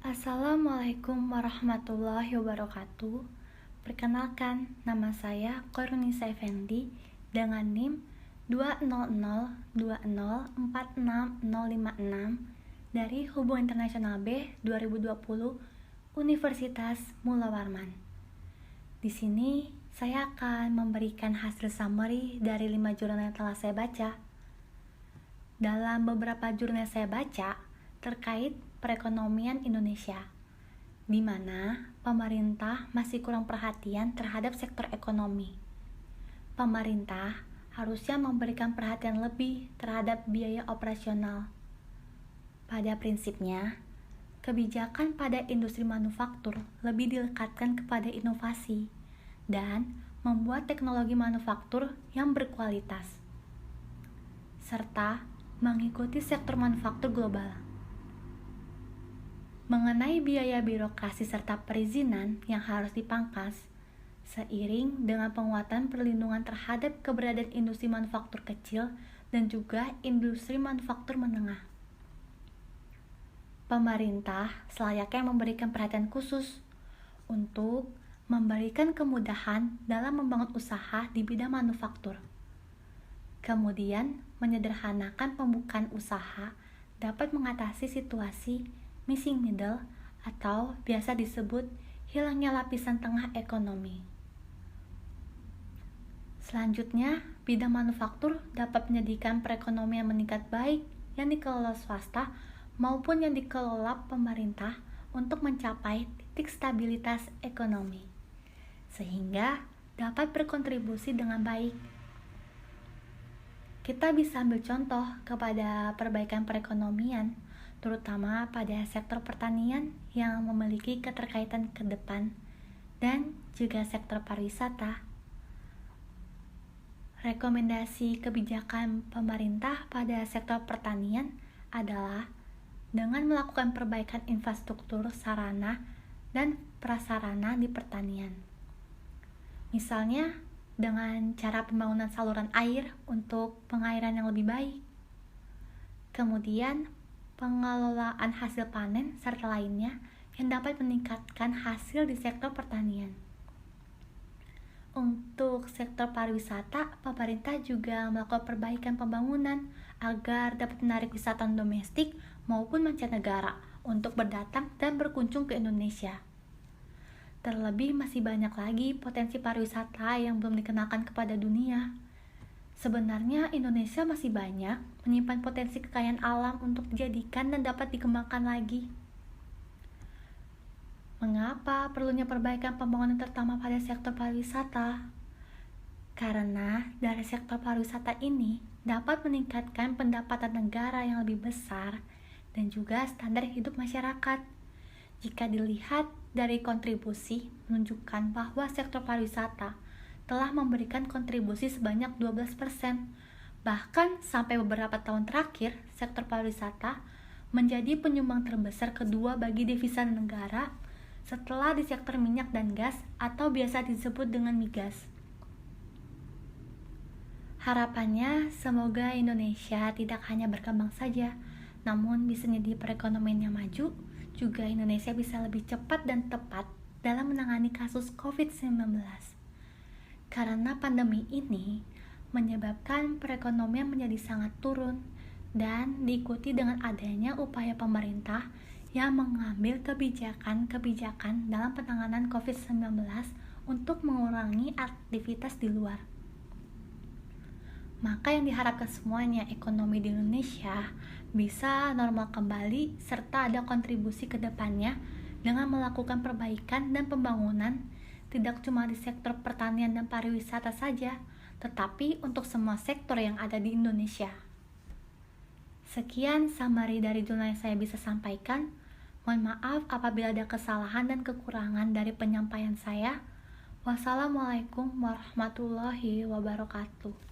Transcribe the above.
Assalamualaikum warahmatullahi wabarakatuh. Perkenalkan, nama saya Korunisa Effendi dengan NIM 20020460656 dari Hubungan Internasional B 2020 Universitas Mula Warman. Di sini saya akan memberikan hasil summary dari 5 jurnal yang telah saya baca. Dalam beberapa jurnal saya baca terkait perekonomian Indonesia, di mana pemerintah masih kurang perhatian terhadap sektor ekonomi. Pemerintah harusnya memberikan perhatian lebih terhadap biaya operasional. Pada prinsipnya, kebijakan pada industri manufaktur lebih dilekatkan kepada inovasi dan membuat teknologi manufaktur yang berkualitas, serta mengikuti sektor manufaktur global. Mengenai biaya birokrasi serta perizinan yang harus dipangkas, seiring dengan penguatan perlindungan terhadap keberadaan industri manufaktur kecil dan juga industri manufaktur menengah. Pemerintah selayaknya memberikan perhatian khusus untuk memberikan kemudahan dalam membangun usaha di bidang manufaktur. Kemudian, menyederhanakan pembukaan usaha dapat mengatasi situasi missing middle atau biasa disebut hilangnya lapisan tengah ekonomi. Selanjutnya, bidang manufaktur dapat menjadikan perekonomian meningkat baik yang dikelola swasta maupun yang dikelola pemerintah untuk mencapai titik stabilitas ekonomi, sehingga dapat berkontribusi dengan baik. Kita bisa ambil contoh kepada perbaikan perekonomian, terutama pada sektor pertanian yang memiliki keterkaitan ke depan, dan juga sektor pariwisata. Rekomendasi kebijakan pemerintah pada sektor pertanian adalah dengan melakukan perbaikan infrastruktur sarana dan prasarana di pertanian. Misalnya, dengan cara pembangunan saluran air untuk pengairan yang lebih baik. Kemudian, pengelolaan hasil panen serta lainnya yang dapat meningkatkan hasil di sektor pertanian. Untuk sektor pariwisata, pemerintah juga melakukan perbaikan pembangunan agar dapat menarik wisatawan domestik maupun mancanegara untuk berdatang dan berkunjung ke Indonesia. Terlebih masih banyak lagi potensi pariwisata yang belum dikenalkan kepada dunia. Sebenarnya Indonesia masih banyak menyimpan potensi kekayaan alam untuk dijadikan dan dapat dikembangkan lagi. Mengapa perlunya perbaikan pembangunan terutama pada sektor pariwisata? Karena dari sektor pariwisata ini dapat meningkatkan pendapatan negara yang lebih besar dan juga standar hidup masyarakat. Jika dilihat dari kontribusi menunjukkan bahwa sektor pariwisata telah memberikan kontribusi sebanyak 12%. Bahkan sampai beberapa tahun terakhir, sektor pariwisata menjadi penyumbang terbesar kedua bagi devisa negara setelah di sektor minyak dan gas atau biasa disebut dengan migas. Harapannya semoga Indonesia tidak hanya berkembang saja, namun bisa menjadi perekonomian yang maju, juga Indonesia bisa lebih cepat dan tepat dalam menangani kasus COVID-19. Karena pandemi ini menyebabkan perekonomian menjadi sangat turun dan diikuti dengan adanya upaya pemerintah yang mengambil kebijakan dalam penanganan COVID-19 untuk mengurangi aktivitas di luar. Maka yang diharapkan semuanya ekonomi di Indonesia bisa normal kembali serta ada kontribusi ke depannya dengan melakukan perbaikan dan pembangunan tidak cuma di sektor pertanian dan pariwisata saja, tetapi untuk semua sektor yang ada di Indonesia. Sekian summary dari jurnal yang saya bisa sampaikan. Mohon maaf apabila ada kesalahan dan kekurangan dari penyampaian saya. Wassalamualaikum warahmatullahi wabarakatuh.